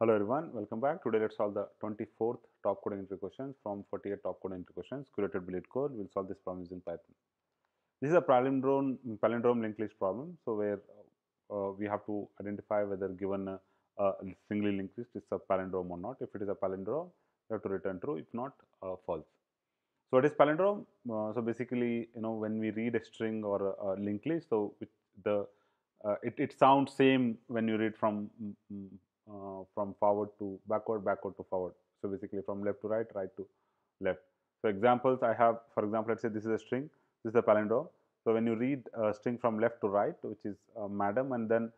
Hello everyone, welcome back. Today let's solve the 24th top coding entry questions from 48 top coding entry questions curated by LeetCode. We'll solve this problem using Python. This is a palindrome linked list problem. So where we have to identify whether given a singly linked list is a palindrome or not. If it is a palindrome, you have to return true. If not, false. So what is palindrome? So basically, when we read a string or a linked list, so it sounds same when you read from forward to backward, backward to forward. So basically, from left to right, right to left. So examples I have, for example, let's say this is a string, this is a palindrome. So when you read a string from left to right, which is madam, and then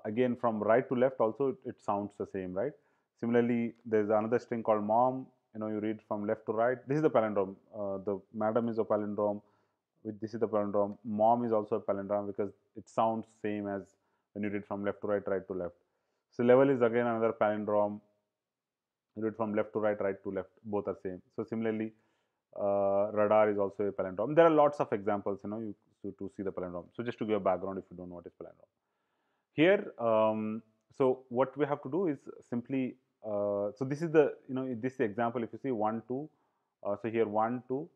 again from right to left, also it sounds the same, right? Similarly, there's another string called mom. You read from left to right. This is the palindrome. The madam is a palindrome. This is the palindrome. Mom is also a palindrome because it sounds same as when you read from left to right, right to left. So level is again another palindrome. You read from left to right, right to left. Both are same. So similarly, radar is also a palindrome. There are lots of examples, to see the palindrome. So just to give a background, if you don't know what is palindrome. Here, so what we have to do is simply, so this is the, this example, if you see 1, 2, so here 1, 2,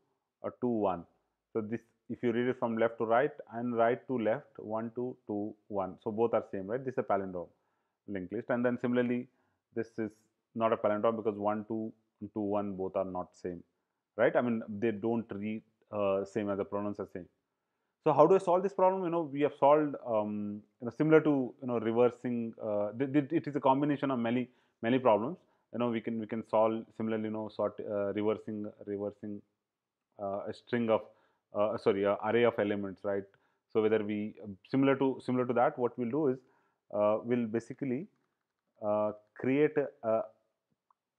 2, 1. So this, if you read it from left to right and right to left, 1, 2, 2, 1. So both are same, right? This is a palindrome linked list. And then similarly, this is not a palindrome because 1, 2, 2, 1 both are not same, right? I mean, they don't read same as the pronouns are same. So how do I solve this problem? We have solved, similar to reversing. It is a combination of many problems. We can solve similarly. Reversing a string of array of elements, right? So whether we similar to that, what we'll do is we'll basically create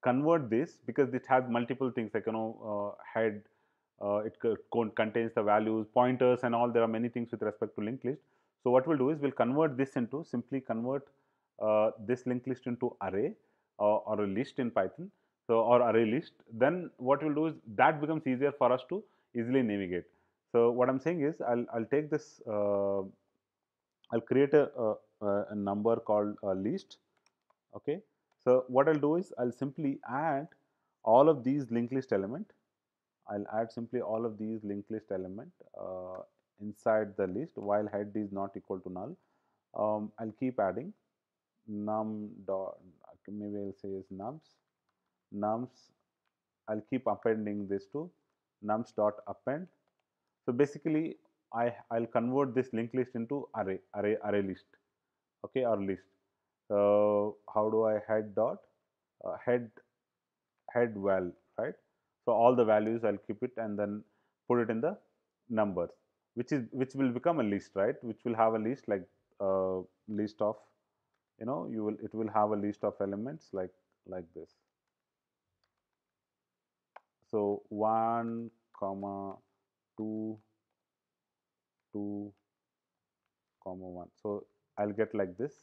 convert this because it has multiple things like head, contains the values, pointers, and all. There are many things with respect to linked list. So what we'll do is we'll convert this into simply convert this linked list into array or a list in Python. So or array list. Then what we'll do is that becomes easier for us to easily navigate. So what I'm saying is I'll take this. I'll create a number called a list. Okay. So what I'll do is I'll simply add all of these linked list element. I'll add simply all of these linked list element inside the list while head is not equal to null. I'll keep adding num dot, maybe I'll say is nums. I'll keep appending this to nums dot append. So basically I'll convert this linked list into array list, okay, or list. So how do I head dot head val, right? So all the values I'll keep it and then put it in the numbers, which will become a list, right? Which will have a list like list of, it will have a list of elements like this. So 1 comma 2 2 comma 1. So I'll get like this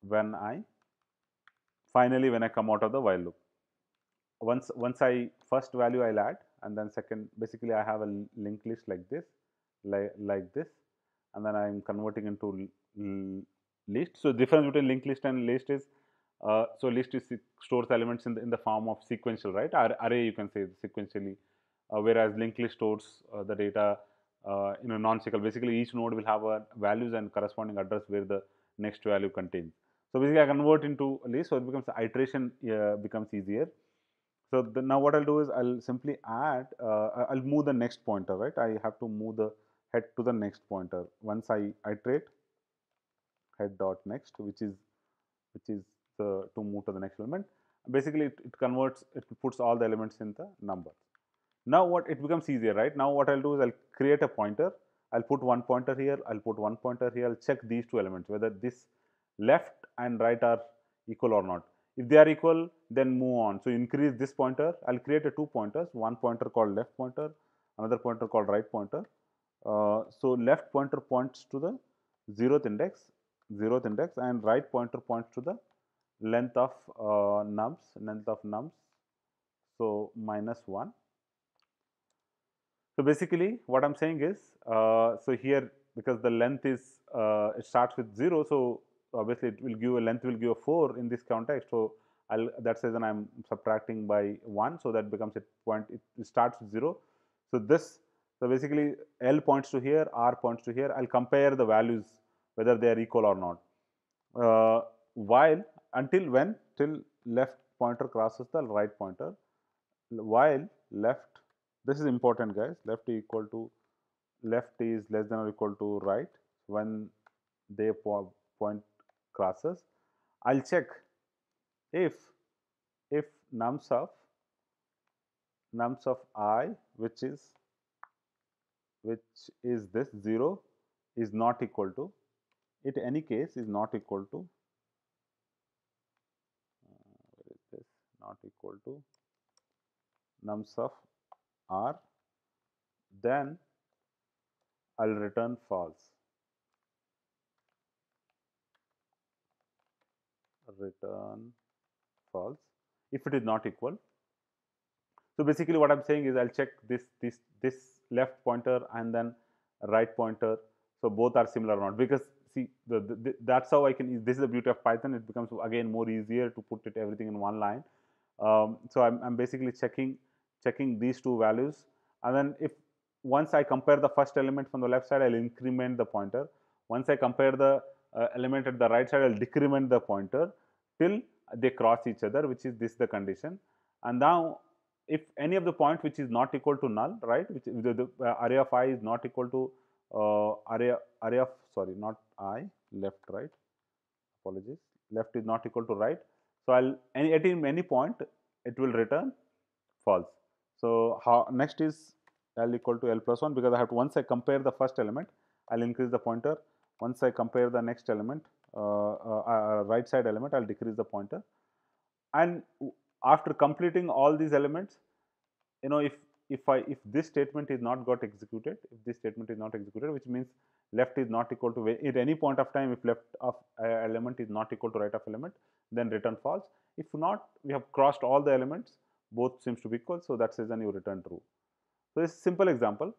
when I when I come out of the while loop. Once I first value I'll add, and then second, basically I have a linked list like this, like this, and then I'm converting into list. So difference between linked list and list is, so list is stores elements in the form of sequential, right? Array you can say sequentially, whereas linked list stores the data in a non-sequential. Basically each node will have a values and corresponding address where the next value contains. So basically I convert into a list, so it becomes iteration becomes easier. So now what I'll do is I'll simply add, I'll move the next pointer, right? I have to move the head to the next pointer. Once I iterate head dot next, which is to move to the next element. Basically, it converts, it puts all the elements in the numbers. Now what it becomes easier, right? Now what I'll do is I'll create a pointer. I'll put one pointer here. I'll put one pointer here. I'll check these two elements whether this left and right are equal or not. If they are equal, then move on. So increase this pointer. I'll create a two pointers. One pointer called left pointer, another pointer called right pointer. So left pointer points to the zeroth index, and right pointer points to the length of nums. So -1. So basically, what I'm saying is, so here because the length is it starts with 0, so obviously it will give a length will give a 4 in this context. So that's the reason I'm subtracting by 1, so that becomes a point. It starts with 0. So this, so basically L points to here, R points to here. I'll compare the values whether they are equal or not. While until when, till left pointer crosses the right pointer, while left, this is important guys, left is less than or equal to right when they point crosses. I'll check if nums of I, which is this 0, is not equal to, in any case is not equal to, where is this, not equal to nums of R, then I'll return false. Return false if it is not equal. So basically what I'm saying is I'll check this left pointer and then right pointer, so both are similar or not, because see that's how I can, this is the beauty of Python, it becomes again more easier to put it everything in one line. So I'm basically checking these two values, and then if once I compare the first element from the left side, I'll increment the pointer. Once I compare the element at the right side, I'll decrement the pointer till they cross each other, which is this the condition. And now if any of the point which is not equal to null, right, which the array of I is not equal to array of, sorry, not I, left, right, apologies, left is not equal to right. So I'll at any point it will return false. So how next is L equal to L plus 1, because I have to, once I compare the first element, I'll increase the pointer. Once I compare the next element, right side element, I'll decrease the pointer. And after completing all these elements, if this statement is not got executed, if this statement is not executed, which means left is not equal to, at any point of time, if left of element is not equal to right of element, then return false. If not, we have crossed all the elements, both seems to be equal, so that says then you return true. So this simple example,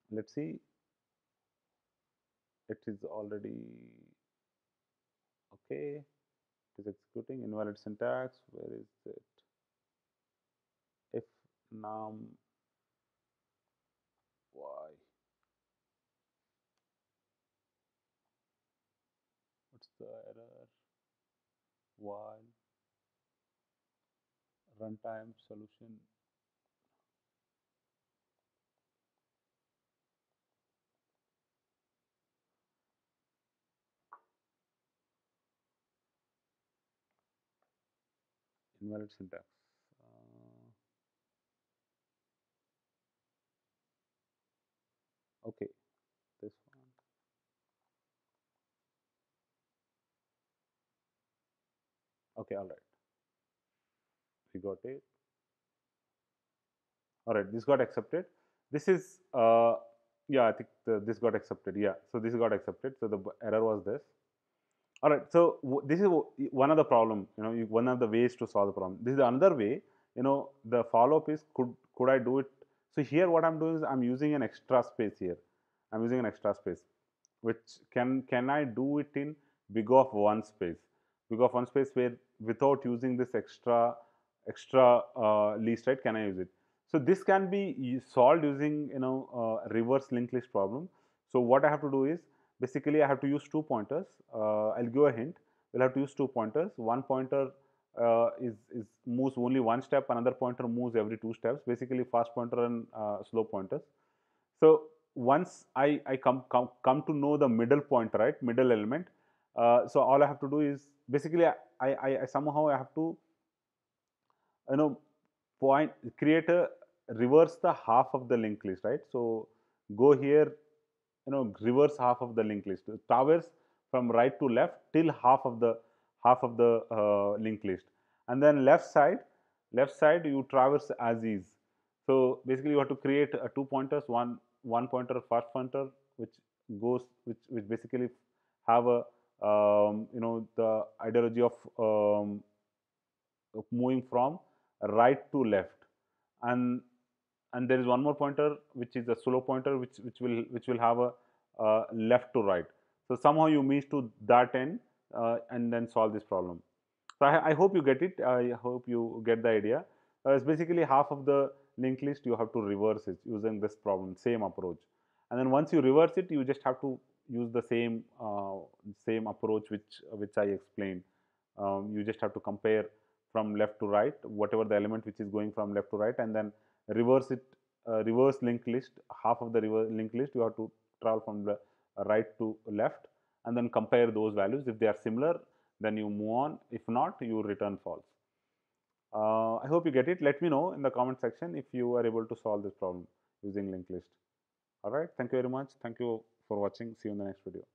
let's see, it is already okay, it is executing. Invalid syntax, where is it? If num y, what's the error? While runtime solution, invalid syntax. Okay, this one. Okay, all right, we got it. All right, this got accepted. This is yeah, I think this got accepted. Yeah, so this got accepted. So the error was this. All right, so this is one of the problem. One of the ways to solve the problem. This is another way. The follow up is, could I do it? So here what I'm doing is I'm using an extra space here. I'm using an extra space, which can I do it in big of one space? Big of one space where without using this extra list, right? Can I use it? So this can be solved using reverse linked list problem. So what I have to do is, basically I have to use two pointers. I'll give a hint. We'll have to use two pointers. One pointer is moves only one step. Another pointer moves every two steps. Basically fast pointer and slow pointers. So once I come to know the middle point, right, middle element. So all I have to do is, basically I somehow I have to point, create a, reverse the half of the linked list, right? So go here, reverse half of the linked list, traverse from right to left till half of the linked list, and then left side you traverse as is. So basically you have to create two pointers, one pointer first pointer, which which basically have a the ideology of moving from right to left, and there is one more pointer which is a slow pointer, which will have a left to right. So somehow you reach to that end and then solve this problem. So I hope you get it. I hope you get the idea. It's basically half of the linked list you have to reverse it using this problem, same approach. And then once you reverse it, you just have to use the same approach which I explained. You just have to compare from left to right, whatever the element which is going from left to right, and then reverse it. Reverse linked list. Half of the reverse linked list you have to travel from the right to left, and then compare those values. If they are similar, then you move on. If not, you return false. I hope you get it. Let me know in the comment section if you are able to solve this problem using linked list. All right. Thank you very much. Thank you for watching. See you in the next video.